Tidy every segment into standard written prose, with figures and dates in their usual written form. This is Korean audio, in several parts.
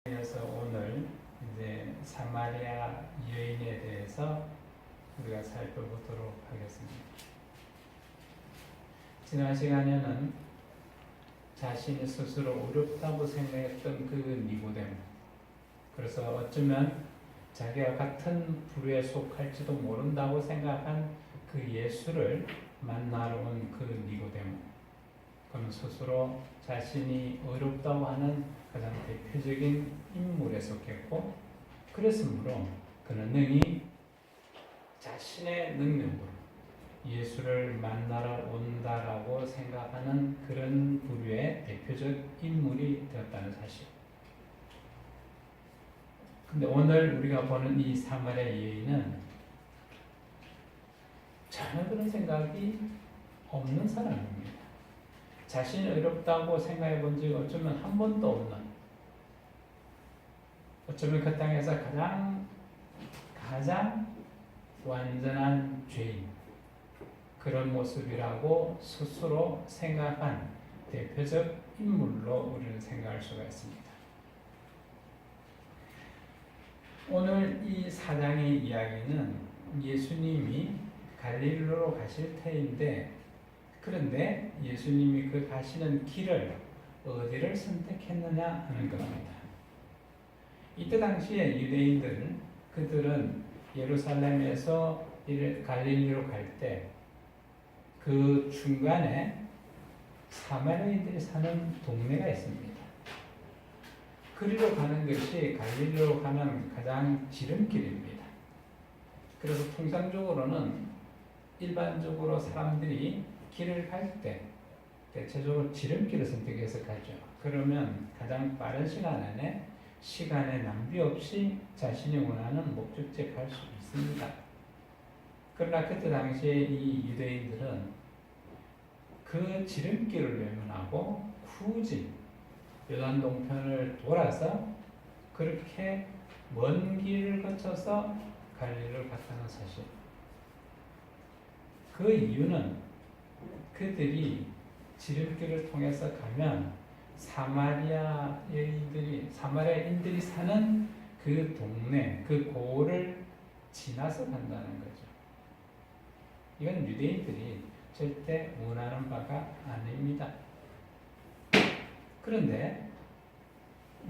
그래서 오늘 이제 사마리아 여인에 대해서 우리가 살펴보도록 하겠습니다. 지난 시간에는 자신이 스스로 어렵다고 생각했던 그 니고데모, 그래서 어쩌면 자기와 같은 부류에 속할지도 모른다고 생각한 그 예수를 만나러 온 그 니고데모, 그는 스스로 자신이 어렵다고 하는 가장 대표적인 인물에 속했고, 그랬으므로 그는 능히 자신의 능력으로 예수를 만나러 온다라고 생각하는 그런 부류의 대표적 인물이 되었다는 사실. 근데 오늘 우리가 보는 이 사마리아 여인은 전혀 그런 생각이 없는 사람입니다. 자신이 어렵다고 생각해 본 적이 어쩌면 한 번도 없는, 어쩌면 그 땅에서 가장 완전한 죄인, 그런 모습이라고 스스로 생각한 대표적 인물로 우리는 생각할 수가 있습니다. 오늘 이 사장의 이야기는 예수님이 갈릴리로 가실 터인데, 그런데 예수님이 그 가시는 길을 어디를 선택했느냐 하는 겁니다. 이때 당시에 유대인들, 그들은 예루살렘에서 갈릴리로 갈 때 그 중간에 사마리아인들이 사는 동네가 있습니다. 그리로 가는 것이 갈릴리로 가는 가장 지름길입니다. 그래서 통상적으로는 일반적으로 사람들이 길을 갈 때 대체적으로 지름길을 선택해서 가죠. 그러면 가장 빠른 시간 안에 시간의 낭비 없이 자신이 원하는 목적지에 갈 수 있습니다. 그러나 그때 당시에 이 유대인들은 그 지름길을 외면하고 굳이 요단 동편을 돌아서 그렇게 먼 길을 거쳐서 갈릴리를 갔다는 사실. 그 이유는 그들이 지름길을 통해서 가면 사마리아인들이 사는 그 동네, 그 고을을 지나서 간다는 거죠. 이건 유대인들이 절대 원하는 바가 아닙니다. 그런데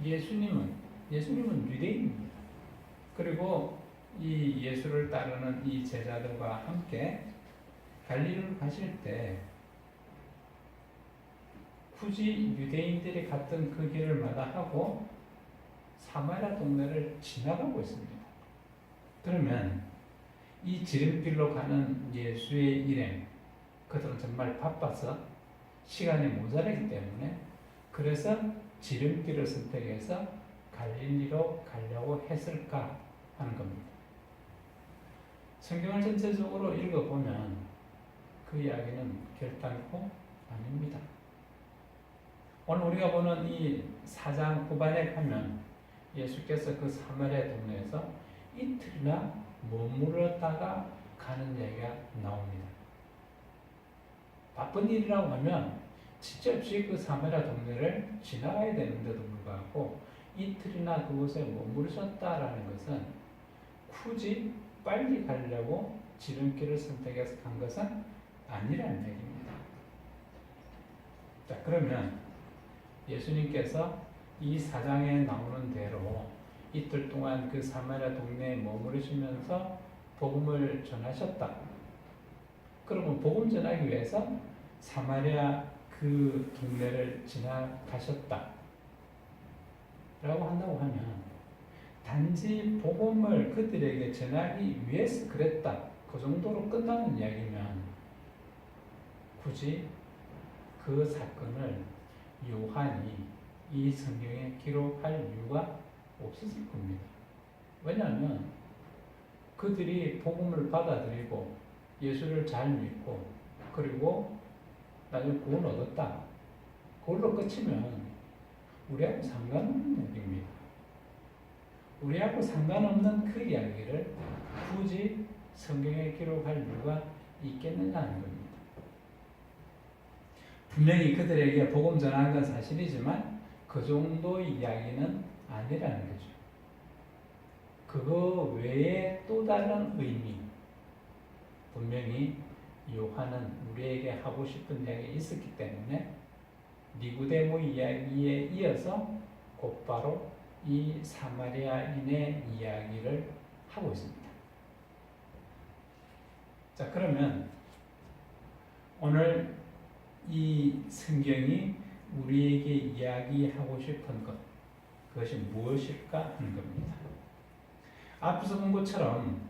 예수님은 유대인입니다. 그리고 이 예수를 따르는 이 제자들과 함께 갈릴리를 가실 때 굳이 유대인들이 갔던 그 길을 마다하고 사마리아 동네를 지나가고 있습니다. 그러면 이 지름길로 가는 예수의 일행, 그들은 정말 바빠서 시간이 모자라기 때문에 그래서 지름길을 선택해서 갈릴리로 가려고 했을까 하는 겁니다. 성경을 전체적으로 읽어보면 그 이야기는 결단코 아닙니다. 오늘 우리가 보는 이 4장 후반에 가면 예수께서 그 사마리아 동네에서 이틀이나 머물렀다가 가는 이야기가 나옵니다. 바쁜 일이라고 하면 지체없이 그 사마리아 동네를 지나가야 되는데도 불구하고 이틀이나 그곳에 머무르셨다라는 것은 굳이 빨리 가려고 지름길을 선택해서 간 것은 아니라는 얘기입니다. 자, 그러면 예수님께서 이 4장에 나오는 대로 이틀 동안 그 사마리아 동네에 머무르시면서 복음을 전하셨다. 그러면 복음 전하기 위해서 사마리아 그 동네를 지나가셨다 라고 한다고 하면 단지 복음을 그들에게 전하기 위해서 그랬다, 그 정도로 끝나는 이야기면 굳이 그 사건을 요한이 이 성경에 기록할 이유가 없었을 겁니다. 왜냐하면 그들이 복음을 받아들이고 예수를 잘 믿고 그리고 나중에 구원 얻었다, 그걸로 끝이면 우리하고 상관없는 얘기입니다. 우리하고 상관없는 그 이야기를 굳이 성경에 기록할 이유가 있겠느냐는 겁니다. 분명히 그들에게 복음 전하는 건 사실이지만 그 정도의 이야기는 아니라는 거죠. 그거 외에 또 다른 의미, 분명히 요한은 우리에게 하고 싶은 이야기가 있었기 때문에 니고데모 이야기에 이어서 곧바로 이 사마리아인의 이야기를 하고 있습니다. 자, 그러면 오늘 이 성경이 우리에게 이야기하고 싶은 것, 그것이 무엇일까 하는 겁니다. 앞에서 본 것처럼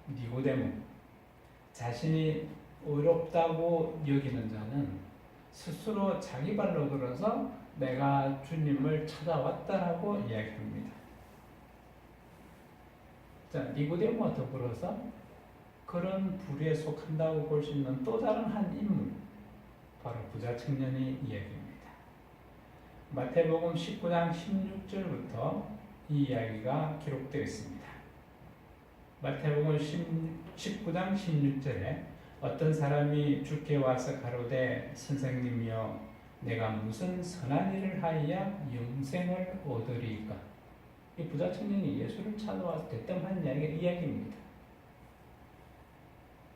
니고데모, 자신이 어렵다고 여기는 자는 스스로 자기 발로 걸어서 내가 주님을 찾아왔다라고 이야기합니다. 자, 니고데모와 더불어서 그런 부류에 속한다고 볼 수 있는 또 다른 한 인물, 바로 부자 청년의 이야기입니다. 마태복음 19장 16절부터 이 이야기가 기록되어 있습니다. 마태복음 19장 16절에 어떤 사람이 주께 와서 가로되 선생님이여 내가 무슨 선한 일을 하여야 영생을 얻으리이까. 이 부자 청년이 예수를 찾아와서 대뜸한 이야기입니다.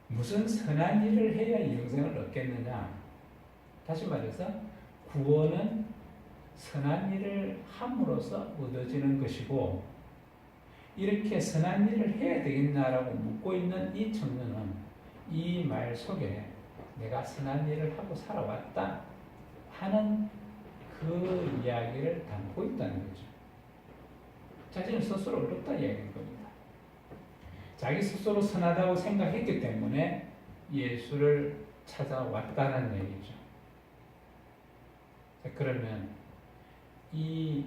무슨 선한 일을 해야 영생을 얻겠느냐. 다시 말해서 구원은 선한 일을 함으로써 얻어지는 것이고, 이렇게 선한 일을 해야 되겠냐라고 묻고 있는 이 청년은 이 말 속에 내가 선한 일을 하고 살아왔다 하는 그 이야기를 담고 있다는 거죠. 자신은 스스로 어렵다 이야기인 겁니다. 자기 스스로 선하다고 생각했기 때문에 예수를 찾아왔다는 얘기죠. 자, 그러면 이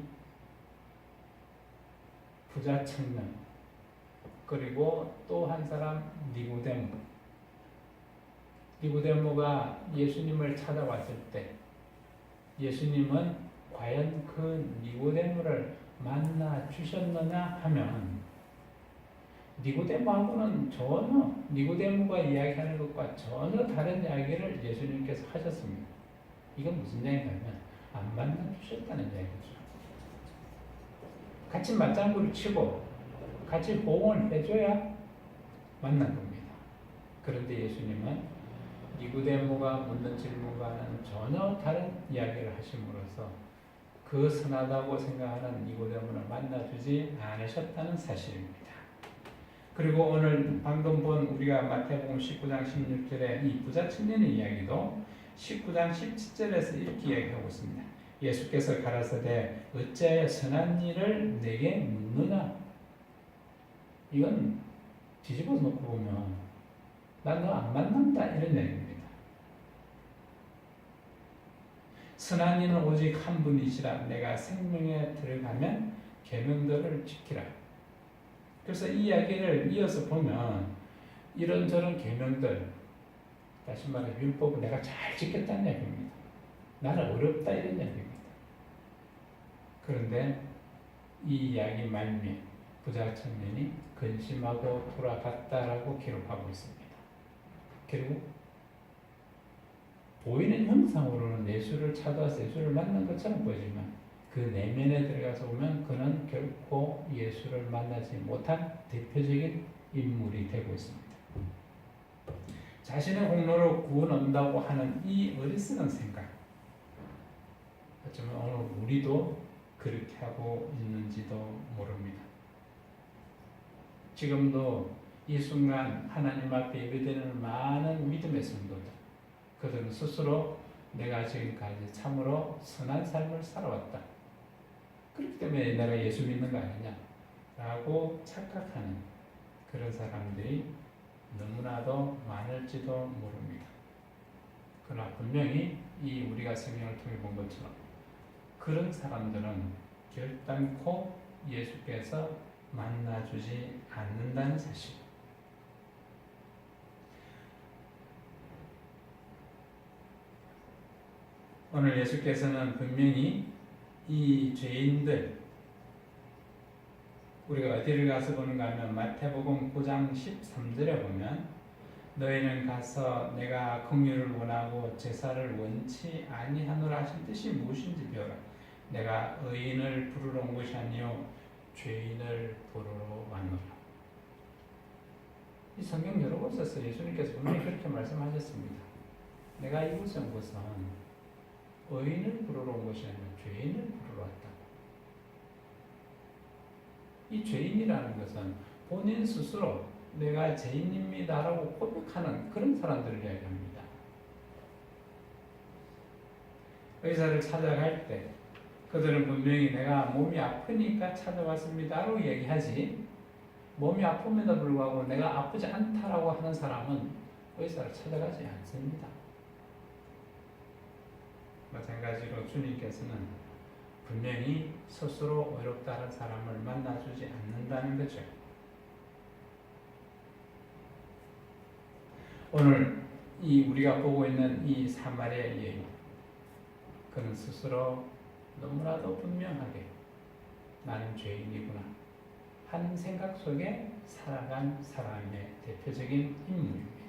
부자 청년, 그리고 또 한 사람 니고데모가 예수님을 찾아왔을 때 예수님은 과연 그 니고데모를 만나 주셨느냐 하면 니고데모하고는 전혀 니고데모가 이야기하는 것과 전혀 다른 이야기를 예수님께서 하셨습니다. 이건 무슨 이야기냐면 안 만나 주셨다는 이야기죠. 같이 맞장구를 치고 같이 호응을 해줘야 만난 겁니다. 그런데 예수님은 니고데모가 묻는 질문과는 전혀 다른 이야기를 하심으로써 그 선하다고 생각하는 니고데모를 만나주지 않으셨다는 사실입니다. 그리고 오늘 방금 본 우리가 마태복음 19장 16절의 이 부자 청년의 이야기도 19장 17절에서 이렇게 이야기하고 있습니다. 예수께서 가라사대 어찌하여 선한 일을 내게 묻느냐. 이건 뒤집어 놓고 보면 난 너 안 만난다 이런 얘기입니다. 선한 이는 오직 한 분이시라. 내가 생명에 들어가면 계명들을 지키라. 그래서 이 이야기를 이어서 보면 이런저런 계명들, 다시 말해 율법을 내가 잘 지켰다는 얘기입니다. 나는 어렵다 이런 얘기입니다. 그런데 이 이야기 말미에 부자 청년이 근심하고 돌아갔다라고 기록하고 있습니다. 그리고 보이는 형상으로는 예수를 찾아와서 예수를 만난 것처럼 보이지만 그 내면에 들어가서 보면 그는 결코 예수를 만나지 못한 대표적인 인물이 되고 있습니다. 자신의 공로로 구원 얻는다고 하는 이 어리석은 생각, 어쩌면 오늘 우리도 그렇게 하고 있는지도 모릅니다. 지금도 이 순간 하나님 앞에 예배되는 많은 믿음의 성도들, 그들은 스스로 내가 지금까지 참으로 선한 삶을 살아왔다. 그렇기 때문에 내가 예수 믿는 거 아니냐 라고 착각하는 그런 사람들이 너무나도 많을지도 모릅니다. 그러나 분명히 이 우리가 성경을 통해 본 것처럼 그런 사람들은 결단코 예수께서 만나주지 않는다는 사실. 오늘 예수께서는 분명히 이 죄인들, 우리가 어디를 가서 보는가 하면 마태복음 9장 13절에 보면 너희는 가서 내가 긍휼을 원하고 제사를 원치 아니하노라 하신 뜻이 무엇인지 배우라. 내가 의인을 부르러 온 것이 아니요 죄인을 부르러 왔노라. 이 성경 여러 곳에서 예수님께서 분명히 그렇게 말씀하셨습니다. 내가 이곳에 온 것은 의인을 부르러 온 것이 아니라 죄인을 부르러 왔다. 이 죄인이라는 것은 본인 스스로 내가 죄인입니다라고 고백하는 그런 사람들을 이야기합니다. 의사를 찾아갈 때 그들은 분명히 내가 몸이 아프니까 찾아왔습니다라고 얘기하지, 몸이 아픔에도 불구하고 내가 아프지 않다라고 하는 사람은 의사를 찾아가지 않습니다. 마찬가지로 주님께서는 분명히 스스로 어렵다는 사람을 만나주지 않는다는 거죠. 오늘 우리가 보고 있는 이 사마리아 여인, 그는 스스로 너무나도 분명하게 나는 죄인이구나 한 생각 속에 살아간 사람의 대표적인 인물입니다.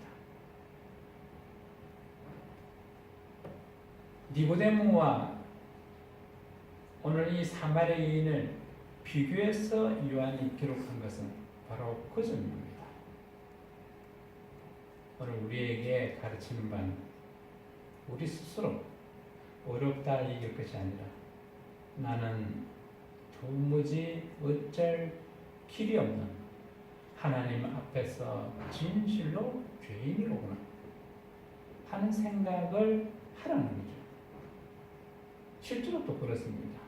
니고데모와 오늘 이 사마리아 여인을 비교해서 요한이 기록한 것은 바로 그 점입니다. 오늘 우리에게 가르치는 바는 우리 스스로 어렵다 이길 것이 아니라 나는 도무지 어쩔 길이 없는 하나님 앞에서 진실로 죄인이로구나 하는 생각을 하라는 거죠. 실제로 또 그렇습니다.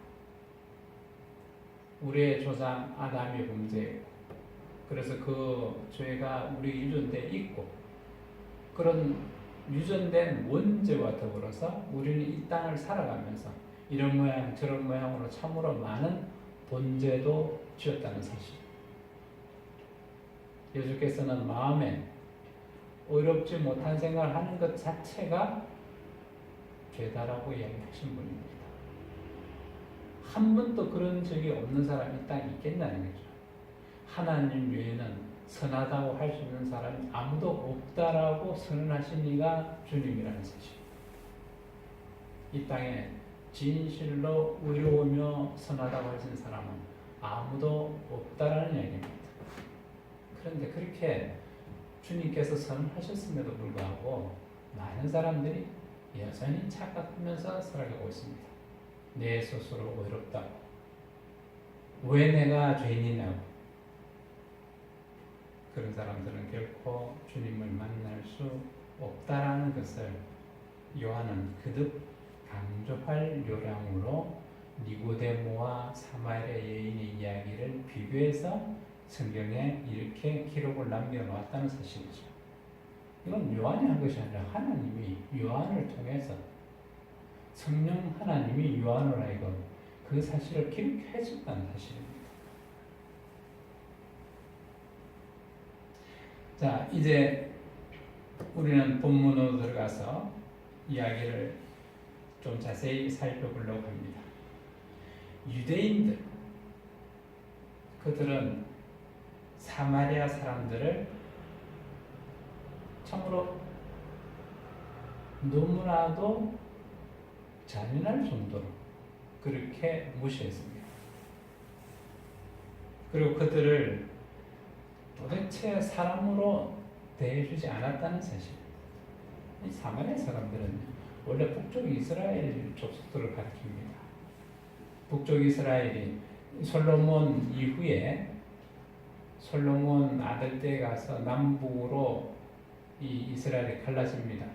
우리의 조상 아담이 범죄했고, 그래서 그 죄가 우리 유전대에 있고, 그런 유전된 원죄와 더불어서 우리는 이 땅을 살아가면서 이런 모양 저런 모양으로 참으로 많은 본죄도 지었다는 사실. 예수께서는 마음에 의롭지 못한 생각을 하는 것 자체가 죄다라고 이야기하신 분입니다. 한 번도 그런 적이 없는 사람이 이 땅에 있겠냐는 거죠. 하나님 외에는 선하다고 할 수 있는 사람이 아무도 없다라고 선언하신 이가 주님이라는 사실. 이 땅에 진실로 의로우며 선하다고 하신 사람은 아무도 없다라는 이야기입니다. 그런데 그렇게 주님께서 선언하셨음에도 불구하고 많은 사람들이 여전히 착각하면서 살아가고 있습니다. 내 스스로 의롭다고, 왜 내가 죄인이냐고. 그런 사람들은 결코 주님을 만날 수 없다라는 것을 요한은 그득 강조할 요량으로 니고데모와 사마리아 여인의 이야기를 비교해서 성경에 이렇게 기록을 남겨놓았다는 사실이죠. 이건 요한이 한 것이 아니라 하나님이 요한을 통해서, 성령 하나님이 요한을 하여금 그 사실을 기록해 줬다는 사실입니다. 자, 이제 우리는 본문으로 들어가서 이야기를 좀 자세히 살펴보려고 합니다. 유대인들, 그들은 사마리아 사람들을 참으로 너무나도 잔인할 정도로 그렇게 무시했습니다. 그리고 그들을 도대체 사람으로 대해주지 않았다는 사실. 이 사마리아 사람들은 원래 북쪽 이스라엘 족속들을 가리킵니다. 북쪽 이스라엘이 솔로몬 이후에 솔로몬 아들 때에 가서 남북으로 이 이스라엘이 갈라집니다.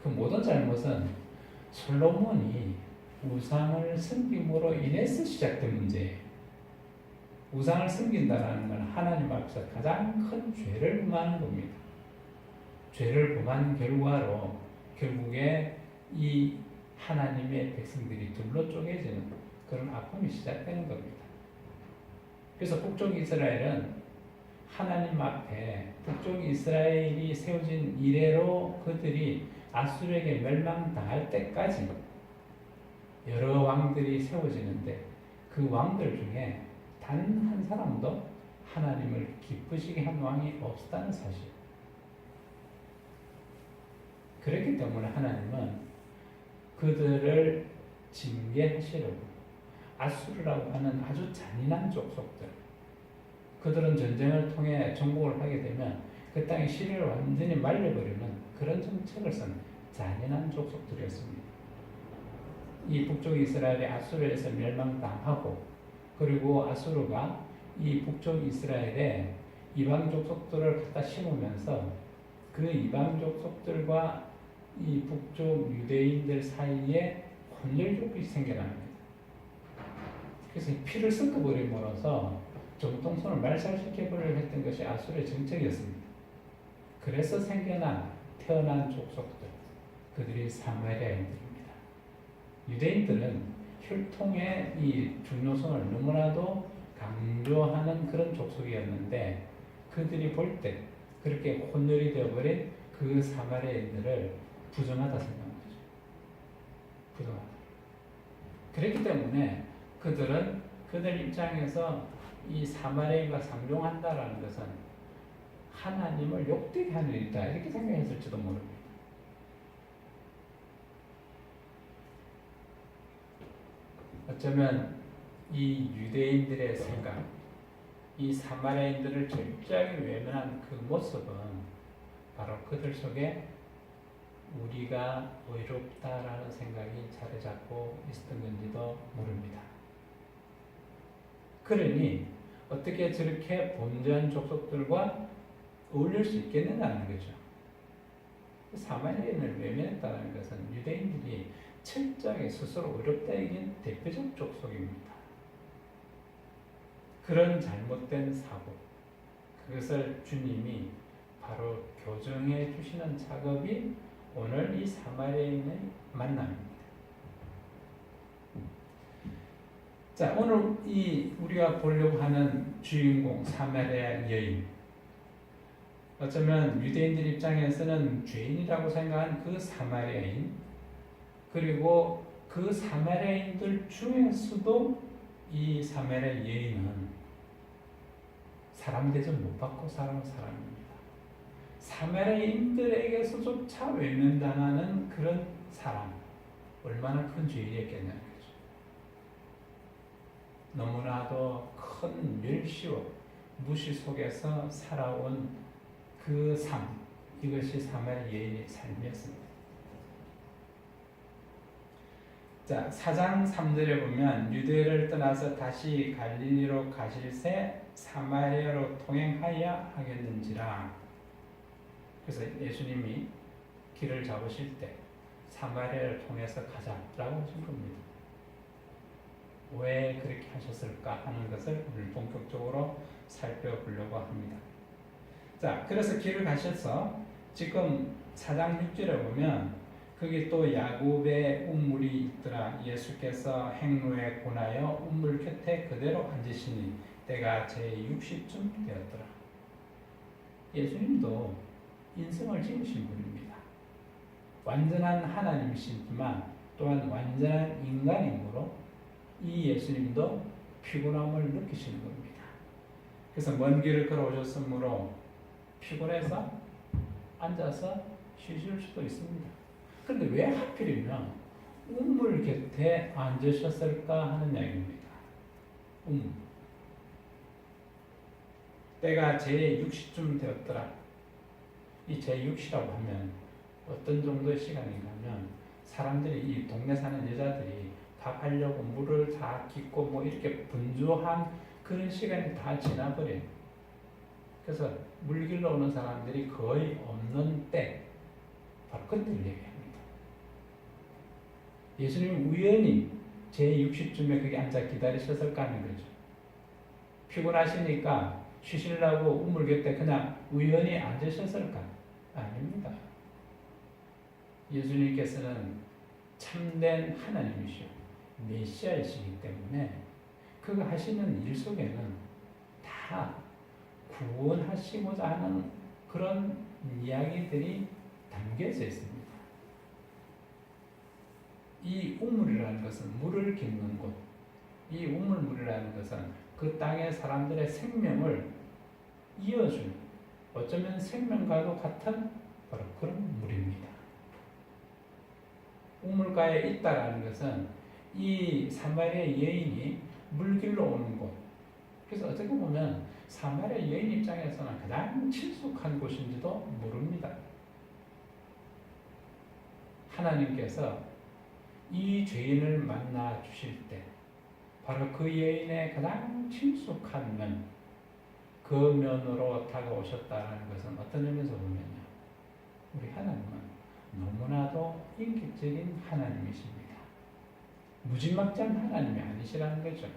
그 모든 잘못은 솔로몬이 우상을 섬김으로 인해서 시작된 문제예요. 우상을 섬긴다는 건 하나님 앞에서 가장 큰 죄를 범하는 겁니다. 죄를 범한 결과로 결국에 이 하나님의 백성들이 둘로 쪼개지는 그런 아픔이 시작되는 겁니다. 그래서 북쪽 이스라엘은 하나님 앞에 북쪽 이스라엘이 세워진 이래로 그들이 아수르에게 멸망당할 때까지 여러 왕들이 세워지는데 그 왕들 중에 단 한 사람도 하나님을 기쁘시게 한 왕이 없었다는 사실. 그렇기 때문에 하나님은 그들을 징계하시려고 아수르라고 하는 아주 잔인한 족속들, 그들은 전쟁을 통해 정복을 하게 되면 그 땅의 씨를 완전히 말려버리는 그런 정책을 쓴 잔인한 족속들이었습니다. 이 북쪽 이스라엘이 아수르에서 멸망당하고, 그리고 아수르가 이 북쪽 이스라엘에 이방 족속들을 갖다 심으면서 그 이방 족속들과 이 북쪽 유대인들 사이에 혼혈족이 생겨납니다. 그래서 피를 섞어버림으로써 정통성을 말살시켜버리려 했던 것이 아수르의 정책이었습니다. 그래서 태어난 족속들, 그들이 사마리아인들입니다. 유대인들은 혈통의 이 중요성을 너무나도 강조하는 그런 족속이었는데, 그들이 볼 때 그렇게 혼혈이 되어버린 그 사마리아인들을 부정하다 생각한 거죠. 부정하다. 그렇기 때문에 그들 입장에서 이 사마리아인과 상종한다라는 것은 하나님을 욕되게 하는 일이다, 이렇게 생각했을지도 모릅니다. 어쩌면 이 유대인들의 생각, 이 사마리아인들을 철저하게 외면한 그 모습은 바로 그들 속에 우리가 의롭다라는 생각이 자리 잡고 있었던 건지도 모릅니다. 그러니 어떻게 저렇게 범죄한 족속들과 어울릴 수 있겠느냐는 거죠. 사마리아인을 외면했다는 것은 유대인들이 철저하게 스스로 의롭다 이긴 대표적 족속입니다. 그런 잘못된 사고, 그것을 주님이 바로 교정해 주시는 작업이 오늘 이 사마리아인의 만남입니다. 자, 오늘 우리가 보려고 하는 주인공 사마리아 여인, 어쩌면 유대인들 입장에서는 죄인이라고 생각한 그 사마리아인, 그리고 그 사마리아인들 중에서도 이 사마리아 여인은 사람 대접 못 받고 살아온 사람입니다. 사마리아인들에게서조차 외면당하는 그런 사람, 얼마나 큰 죄인이었겠냐는 거죠. 너무나도 큰 멸시와 무시 속에서 살아온 그 삶, 이것이 사마리아 여인의 삶이었습니다. 자, 4장 3절에 보면 유대를 떠나서 다시 갈릴리로 가실새 사마리아로 통행하여 하겠는지라. 그래서 예수님이 길을 잡으실 때 사마리아를 통해서 가자라고 하신 겁니다. 왜 그렇게 하셨을까 하는 것을 오늘 본격적으로 살펴보려고 합니다. 자, 그래서 길을 가셔서 지금 4장 6절에 보면 거기 또 야곱의 운물이 있더라. 예수께서 행로에 권하여 운물 곁에 그대로 앉으시니 때가 제60쯤 되었더라. 예수님도 인성을 지으신 분입니다. 완전한 하나님이시지만 또한 완전한 인간이므로 이 예수님도 피곤함을 느끼시는 겁니다. 그래서 먼 길을 걸어오셨으므로 피곤해서 앉아서 쉬실 수도 있습니다. 그런데 왜 하필이면 우물 곁에 앉으셨을까 하는 이야기입니다. 때가 제6시쯤 되었더라. 이 제6시라고 하면 어떤 정도의 시간인가 하면 사람들이, 이 동네 사는 여자들이 밥하려고 물을 다 깃고 뭐 이렇게 분주한 그런 시간이 다 지나버려요. 그래서 물길로 오는 사람들이 거의 없는 때, 바로 그때를 얘기합니다. 예수님 우연히 제60쯤에 거기 앉아 기다리셨을까 하는 거죠. 피곤하시니까 쉬시려고 우물 곁에 그냥 우연히 앉으셨을까? 아닙니다. 예수님께서는 참된 하나님이시오, 메시아이시기 때문에 그가 하시는 일 속에는 다 구원하시고자 하는 그런 이야기들이 담겨져 있습니다. 이 우물이라는 것은 물을 깃는 곳, 이 우물물이라는 것은 그 땅의 사람들의 생명을 이어주는, 어쩌면 생명과도 같은 바로 그런 물입니다. 우물가에 있다라는 것은 이 사마리아 여인이 물길로 오는 곳. 그래서 어떻게 보면 사마리아 여인 입장에서는 가장 친숙한 곳인지도 모릅니다. 하나님께서 이 죄인을 만나 주실 때 바로 그 여인의 가장 친숙한 면, 그 면으로 다가오셨다는 것은 어떤 의미에서 보면요, 우리 하나님은 너무나도 인격적인 하나님이십니다. 무지막지한 하나님이 아니시라는 거죠.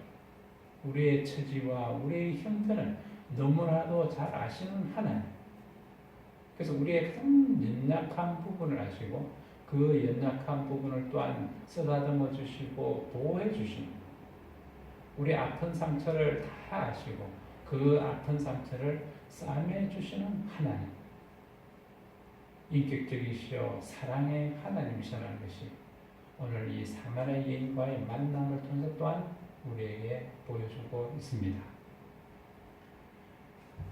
우리의 처지와 우리의 형편을 너무나도 잘 아시는 하나님. 그래서 우리의 가장 연약한 부분을 아시고 그 연약한 부분을 또한 쓰다듬어 주시고 보호해 주시는, 우리 아픈 상처를 다 아시고 그 아픈 상처를 싸매 주시는 하나님. 인격적이시오 사랑의 하나님이시라는 것이 오늘 이 사마리아 여인과의 만남을 통해서 또한 우리에게 보여주고 있습니다.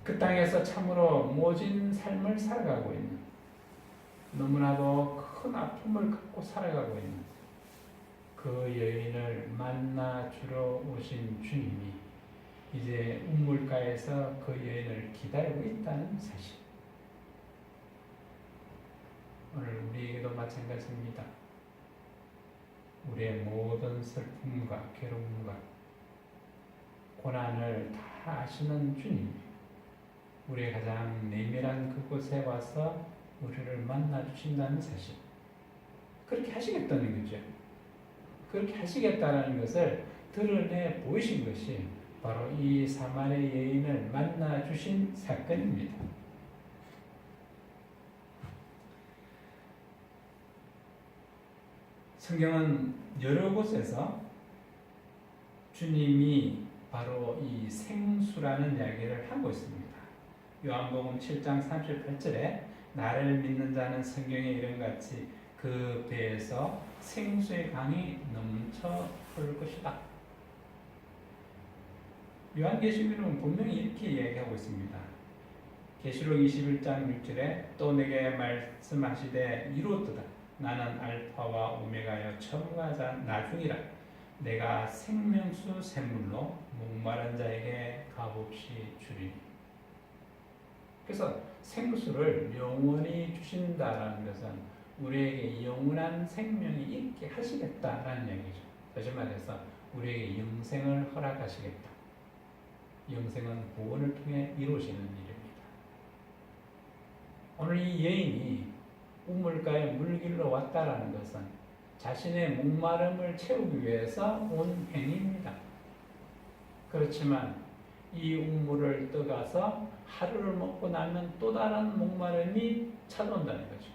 그 땅에서 참으로 모진 삶을 살아가고 있는, 너무나도 큰 아픔을 갖고 살아가고 있는 그 여인을 만나 주러 오신 주님이 이제 우물가에서 그 여인을 기다리고 있다는 사실. 오늘 우리에게도 마찬가지입니다. 우리의 모든 슬픔과 괴로움과 고난을 다 아시는 주님, 우리의 가장 내밀한 그곳에 와서 우리를 만나 주신다는 사실. 그렇게 하시겠다는 거죠. 그렇게 하시겠다는 것을 드러내 보이신 것이 바로 이 사마리아 여인을 만나 주신 사건입니다. 성경은 여러 곳에서 주님이 바로 이 생수라는 이야기를 하고 있습니다. 요한복음 7장 38절에 나를 믿는 자는 성경에 이런 같이 그 배에서 생수의 강이 넘쳐 흐를 것이다. 요한계시록은 분명히 이렇게 이야기하고 있습니다. 계시록 21장 6절에 또 내게 말씀하시되 이루었도다. 나는 알파와 오메가여 처음과 나중이라. 내가 생명수 샘물로 목마른 자에게 값없이 주리니. 그래서 생수를 영원히 주신다라는 것은 우리에게 영원한 생명이 있게 하시겠다라는 얘기죠. 다시 말해서 우리에게 영생을 허락하시겠다. 영생은 구원을 통해 이루어지는 일입니다. 오늘 이 여인이 우물가에 물길로 왔다라는 것은 자신의 목마름을 채우기 위해서 온 행위입니다. 그렇지만 이 우물을 떠가서 하루를 먹고 나면 또 다른 목마름이 찾아온다는 거죠.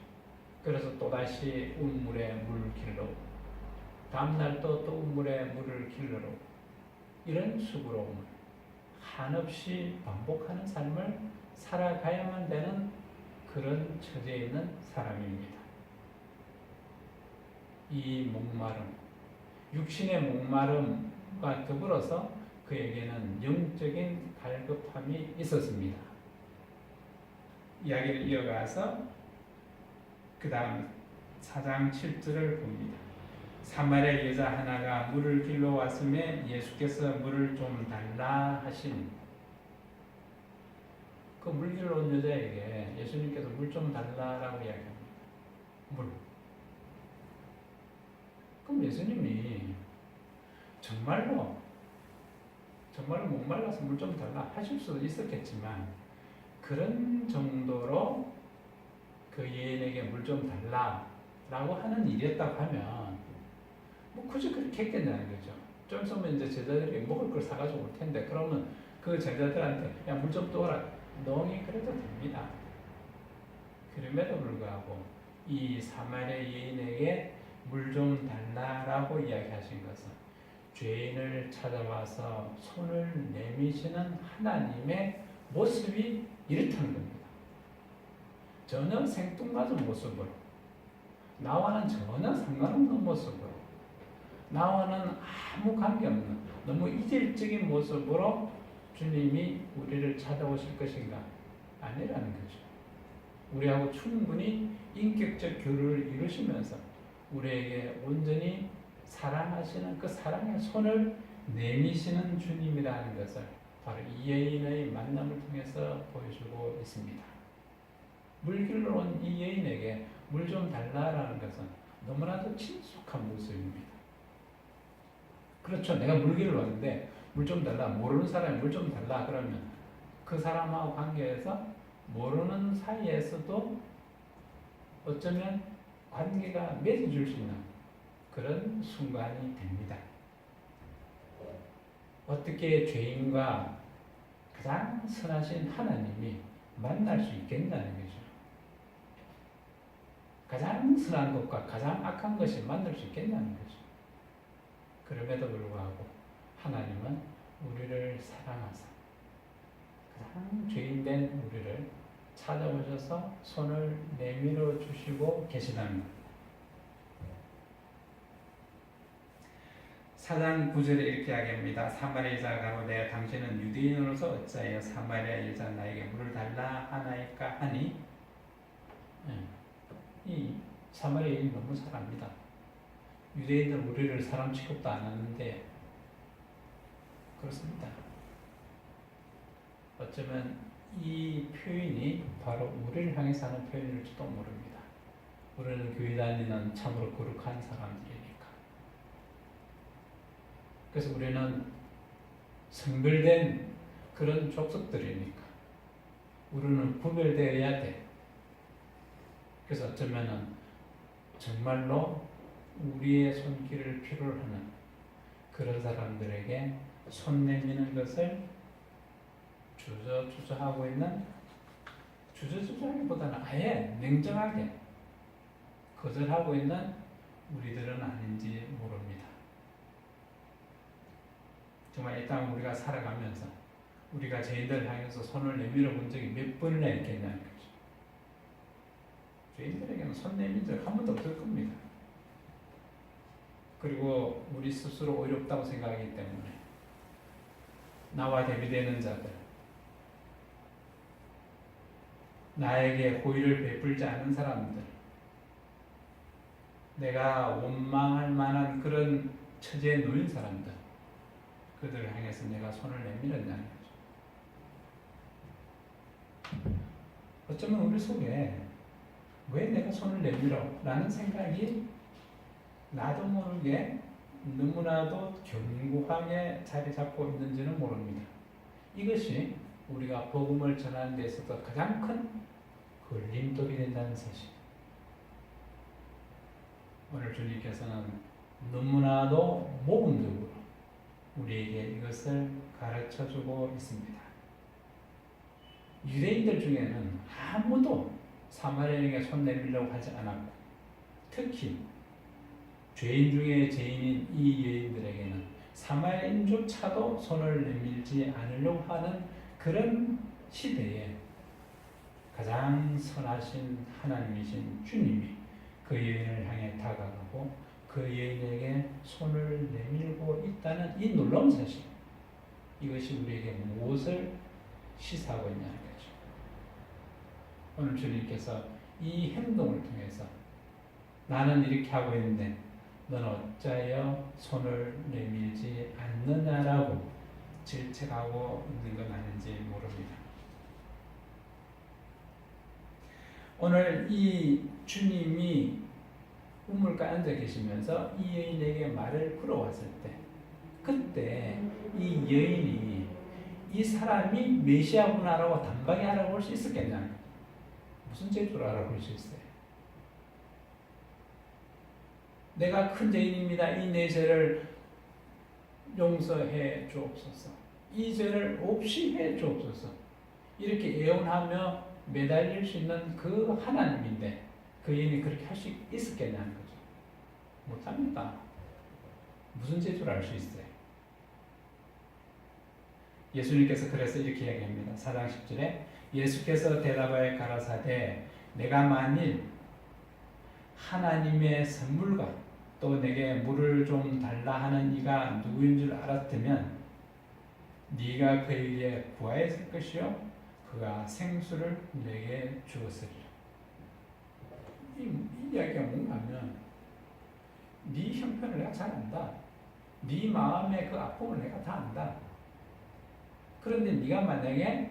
그래서 또다시 우물에 물을 길러 오고 다음날 또 우물에 물을 길러 오고 이런 식으로 한없이 반복하는 삶을 살아가야만 되는 그런 처지에 있는 사람입니다. 이 목마름, 육신의 목마름과 더불어서 그에게는 영적인 갈급함이 있었습니다. 이야기를 이어가서 그 다음 4장 7절을 봅니다. 사마리아 여자 하나가 물을 길러 왔음에 예수께서 물을 좀 달라 하신, 그 물 길러 온 여자에게 예수님께서 물 좀 달라라고 이야기합니다. 물. 그럼 예수님이 정말로 목말라서 물 좀 달라 하실 수도 있었겠지만 그런 정도로 그 여인에게 물 좀 달라라고 하는 일이었다고 하면 뭐 굳이 그렇게 했겠냐는 거죠. 좀 있으면 이제 제자들이 먹을 걸 사가지고 올 텐데 그러면 그 제자들한테 야 물 좀 떠오라. 농이 그래도 됩니다. 그럼에도 불구하고 이 사마리아 여인에게 물 좀 달라라고 이야기하신 것은 죄인을 찾아와서 손을 내미시는 하나님의 모습이 이렇다는 겁니다. 전혀 생뚱맞은 모습으로, 나와는 전혀 상관없는 모습으로, 나와는 아무 관계없는 너무 이질적인 모습으로 주님이 우리를 찾아오실 것인가? 아니라는 거죠. 우리하고 충분히 인격적 교류를 이루시면서 우리에게 온전히 사랑하시는 그 사랑의 손을 내미시는 주님이라는 것을 바로 이 여인의 만남을 통해서 보여주고 있습니다. 물길로 온 이 여인에게 물 좀 달라라는 것은 너무나도 친숙한 모습입니다. 그렇죠. 내가 물길을 왔는데 물 좀 달라. 모르는 사람이 물 좀 달라. 그러면 그 사람하고 관계에서 모르는 사이에서도 어쩌면 관계가 맺어질 수 있는 그런 순간이 됩니다. 어떻게 죄인과 가장 선하신 하나님이 만날 수 있겠냐는 거죠. 가장 선한 것과 가장 악한 것이 만날 수 있겠냐는 거죠. 그럼에도 불구하고 하나님은 우리를 사랑하사 가장 죄인된 우리를 찾아오셔서 손을 내밀어 주시고 계시다는 것. 4장 9절에 이렇게 이야기합니다. 사마리아 여자가 가로되 당신은 유대인으로서 어찌하여 사마리아 여자 나에게 물을 달라 하나이까 하니, 이 사마리아인이 너무 잘합니다. 유대인들은 우리를 사람 취급도 안 하는데 그렇습니다. 어쩌면 이 표현이 바로 우리를 향해서 하는 표현일지도 모릅니다. 우리는 교회 다니는 참으로 거룩한 사람들이니까. 그래서 우리는 성별된 그런 족속들이니까 우리는 구별되어야 돼. 그래서 어쩌면은 정말로 우리의 손길을 필요로 하는 그런 사람들에게 손 내미는 것을 주저하고 있는, 주저하기보다는 아예 냉정하게 거절하고 있는 우리들은 아닌지 모릅니다. 정말 이 땅 우리가 살아가면서 우리가 죄인들을 향해서 손을 내밀어 본 적이 몇 번이나 있겠냐는 거죠. 죄인들에게는 손 내민 적 한 번도 없을 겁니다. 그리고 우리 스스로 어렵다고 생각하기 때문에 나와 대비되는 자들, 나에게 호의를 베풀지 않은 사람들, 내가 원망할 만한 그런 처지에 놓인 사람들, 그들을 향해서 내가 손을 내밀었냐는 거죠. 어쩌면 우리 속에 왜 내가 손을 내밀어? 라는 생각이 나도 모르게 너무나도 견고하게 자리 잡고 있는지는 모릅니다. 이것이 우리가 복음을 전하는 데 있어서 가장 큰 걸림돌이 된다는 사실. 오늘 주님께서는 너무나도 모범적으로 우리에게 이것을 가르쳐주고 있습니다. 유대인들 중에는 아무도 사마리아인에게 손 내밀려고 하지 않았고, 특히 죄인 중에 죄인인 이 여인들에게는 사마리아인조차도 손을 내밀지 않으려고 하는 그런 시대에 가장 선하신 하나님이신 주님이 그 여인을 향해 다가가고 그 여인에게 손을 내밀고 있다는 이 놀라운 사실, 이것이 우리에게 무엇을 시사하고 있냐는 거죠. 오늘 주님께서 이 행동을 통해서 나는 이렇게 하고 있는데 너는 어찌하여 손을 내밀지 않느냐라고 질책하고 있는 건 아닌지 모릅니다. 오늘 이 주님이 우물가에 앉아 계시면서 이 여인에게 말을 걸어왔을 때, 그때 이 여인이 이 사람이 메시아구나라고 단박에 알아볼 수 있었겠냐? 무슨 죄로 알아볼 수 있어요? 내가 큰 죄인입니다. 이 내 죄를 용서해 주옵소서. 이 죄를 없이 해 주옵소서. 이렇게 애원하며 매달릴 수 있는 그 하나님인데 그 여인이 그렇게 할 수 있었겠냐는 거죠. 못합니다. 무슨 죄를 알 수 있어요? 예수님께서 그래서 이렇게 이야기합니다. 4장 10절에 예수께서 대답하여 가라사대 내가 만일 하나님의 선물과 또 내게 물을 좀 달라 하는 이가 누구인 줄 알았다면 네가 그에게 구하였을 것이요 그가 생수를 내게 주었으리라. 이 이야기가 뭔가 하면 네 형편을 내가 잘 안다. 네 마음의 그 아픔을 내가 다 안다. 그런데 네가 만약에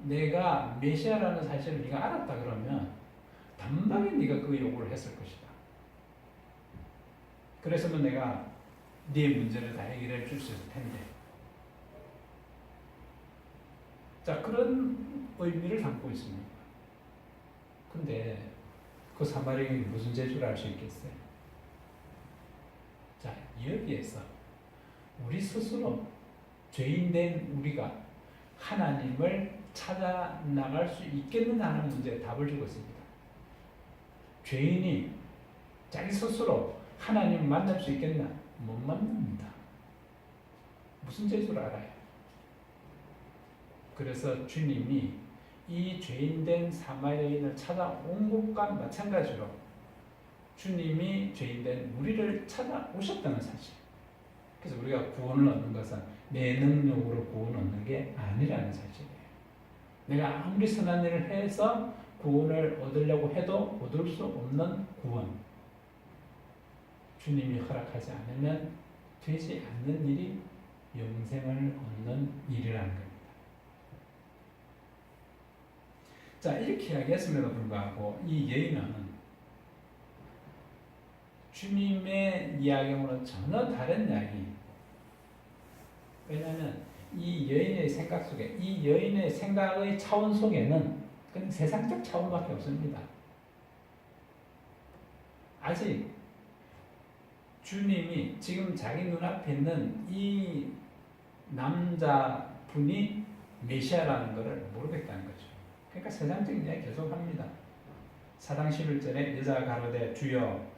내가 메시아라는 사실을 네가 알았다 그러면 단박에 네가 그 요구를 했을 것이다. 그래서는 내가 네 문제를 다 해결해 줄 수 있을 텐데. 자, 그런 의미를 담고 있습니다. 근데 그 사마리아인이 무슨 재주를 알 수 있겠어요? 자, 여기에서 우리 스스로 죄인된 우리가 하나님을 찾아 나갈 수 있겠느냐 하는 문제에 답을 주고 있습니다. 죄인이 자기 스스로 하나님을 만날 수 있겠나? 못 만납니다. 무슨 재주를 알아요? 그래서 주님이 이 죄인된 사마리아인을 찾아온 것과 마찬가지로 주님이 죄인된 우리를 찾아오셨다는 사실. 그래서 우리가 구원을 얻는 것은 내 능력으로 구원 얻는 게 아니라는 사실이에요. 내가 아무리 선한 일을 해서 구원을 얻으려고 해도 얻을 수 없는 구원. 주님이 허락하지 않으면 되지 않는 일이 영생을 얻는 일이라는 겁니다. 자, 이렇게 이야기했음에도 불구하고 이 여인은 주님의 이야기와는 전혀 다른 이야기. 왜냐하면 이 여인의 생각 속에, 이 여인의 생각의 차원 속에는 그냥 세상적 차원밖에 없습니다. 아직 주님이 지금 자기 눈앞에 있는 이 남자분이 메시아라는 것을 모르겠다는 거죠. 그러니까 세상적인 이야기 계속합니다. 사당 11절에 여자가 가로되 주여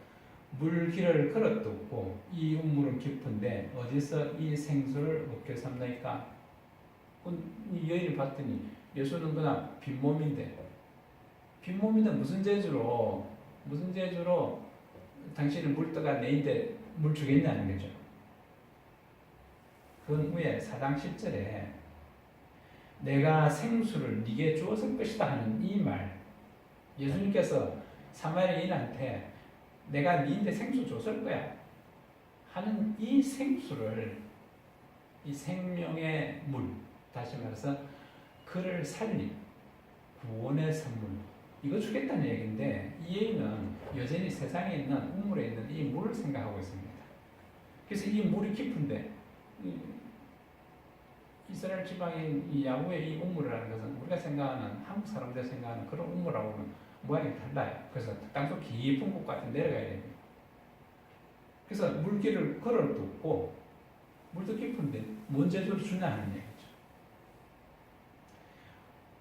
물길을 걸어뜯고 이 우물은 깊은데 어디서 이 생수를 얻게 삼나이까? 이 여인을 봤더니 예수는 그냥 빈몸인데 무슨 재주로 당신은 물떠가 내인데 물 주겠냐는 거죠. 그 후에 사당 10절에 내가 생수를 네게 주었을 것이다 하는 이 말, 예수님께서 사마리아인한테 내가 네인데 생수 줬을 거야 하는 이 생수를, 이 생명의 물, 다시 말해서 그를 살린 구원의 선물, 이거 주겠다는 얘기인데 이 얘기는 여전히 세상에 있는 우물에 있는 이 물을 생각하고 있습니다. 그래서 이 물이 깊은데 이스라엘 지방인 이 야구의 이 우물이라는 것은 우리가 생각하는, 한국 사람들 생각하는 그런 우물하고는 모양이 달라요. 그래서 땅속 깊은 곳 같은 내려가야 됩니다. 그래서 물길을 걸어두고 물도 깊은데 뭔 재주를 주냐 하는 얘기죠.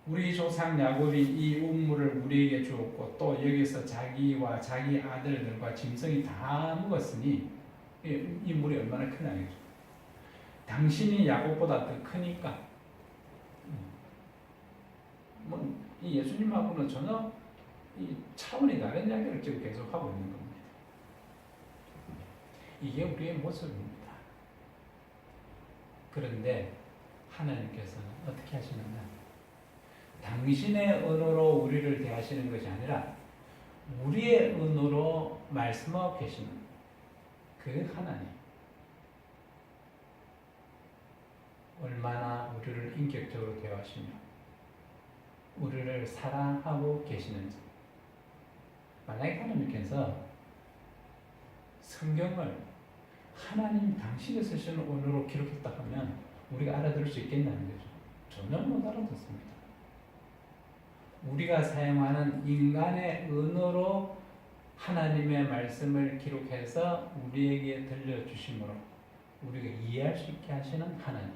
우리 조상 야곱이 이 우물을 우리에게 주었고 또 여기서 자기와 자기 아들들과 짐승이 다 먹었으니 이 물이 얼마나 크냐겠죠. 당신이 야곱보다 더 크니까 이 예수님하고는 전혀 이 차원이 다른 이야기를 지금 계속 하고 있는 겁니다. 이게 우리의 모습입니다. 그런데 하나님께서는 어떻게 하시느냐? 당신의 언어로 우리를 대하시는 것이 아니라 우리의 언어로 말씀하고 계시는 그 하나님. 얼마나 우리를 인격적으로 대하시며 우리를 사랑하고 계시는지. 만약에 하나님께서 성경을 하나님 당신이 쓰시는 언어로 기록했다 하면 우리가 알아들을 수 있겠냐는 거죠. 전혀 못 알아듣습니다. 우리가 사용하는 인간의 언어로 하나님의 말씀을 기록해서 우리에게 들려주심으로 우리가 이해할 수 있게 하시는 하나님.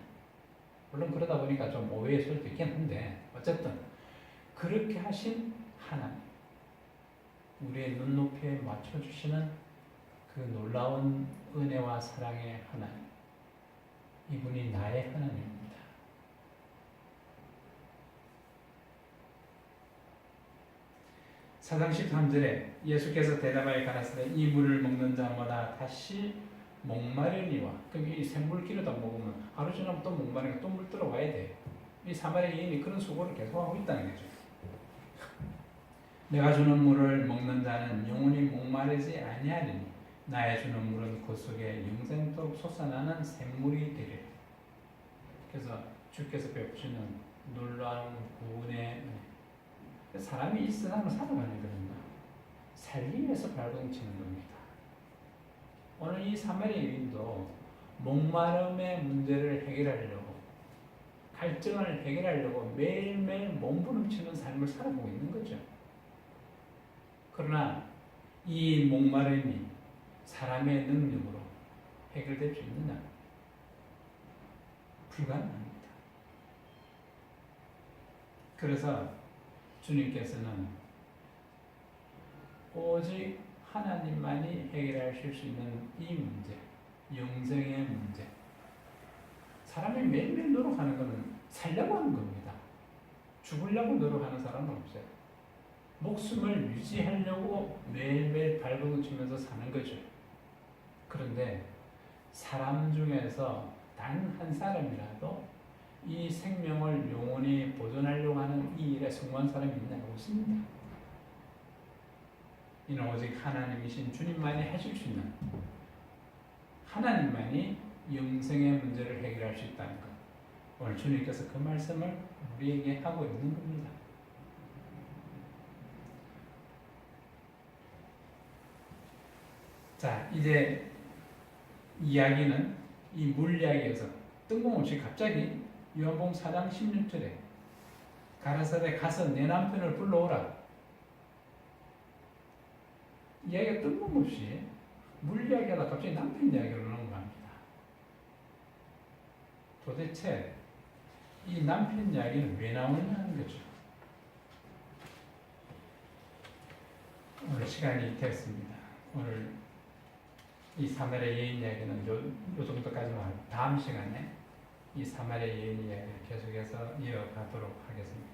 물론 그러다 보니까 좀 오해의 소리도 있긴 한데 어쨌든 그렇게 하신 하나님, 우리의 눈높이에 맞춰주시는 그 놀라운 은혜와 사랑의 하나님, 이분이 나의 하나님입니다. 사장 13절에 예수께서 대답하여 가라사대 이 물을 먹는 자마다 다시 목마르니와. 그럼 이 생물기를 다 먹으면 하루 지나면 또 목마르니까 또 물 들어와야 돼. 이 사마리아인이 그런 수고를 계속하고 있다는 거죠. 내가 주는 물을 먹는 자는 영원히 목마르지 아니하리니 나의 주는 물은 그 속에 영생토록 솟아나는 샘물이 되리라. 그래서 주께서 베푸시는 놀라운 구원의 은혜. 사람이 이 세상을 살아가는 겁니다. 살기 위해서 발동치는 겁니다. 오늘 이 사마리아 여인도 목마름의 문제를 해결하려고, 갈증을 해결하려고 매일매일 몸부림치는 삶을 살아보고 있는 거죠. 그러나 이 목마름이 사람의 능력으로 해결될 수 있느냐? 불가능합니다. 그래서 주님께서는 오직 하나님만이 해결하실 수 있는 이 문제, 영생의 문제. 사람이 매일매일 노력하는 것은 살려고 하는 겁니다. 죽으려고 노력하는 사람은 없어요. 목숨을 유지하려고 매일매일 발버둥 치면서 사는 거죠. 그런데 사람 중에서 단 한 사람이라도 이 생명을 영원히 보존하려고 하는 이 일에 성공한 사람이 있나요? 없습니다. 이는 오직 하나님이신 주님만이 하실 수 있는, 하나님만이 영생의 문제를 해결할 수 있다는 것. 오늘 주님께서 그 말씀을 우리에게 하고 있는 겁니다. 자, 이제 이야기는 이 물 이야기에서 뜬금없이 갑자기 요한복음 4장 16절에 가라사대 가서 내 남편을 불러오라. 이야기가 뜬금없이 물 이야기하다 갑자기 남편 이야기로 넘어갑니다. 도대체 이 남편 이야기는 왜 나오느냐 하는 거죠. 오늘 시간이 됐습니다. 오늘 이 사마리아 여인 이야기는 요 정도까지만 하고 다음 시간에 이 사마리아 여인 이야기를 계속해서 이어가도록 하겠습니다.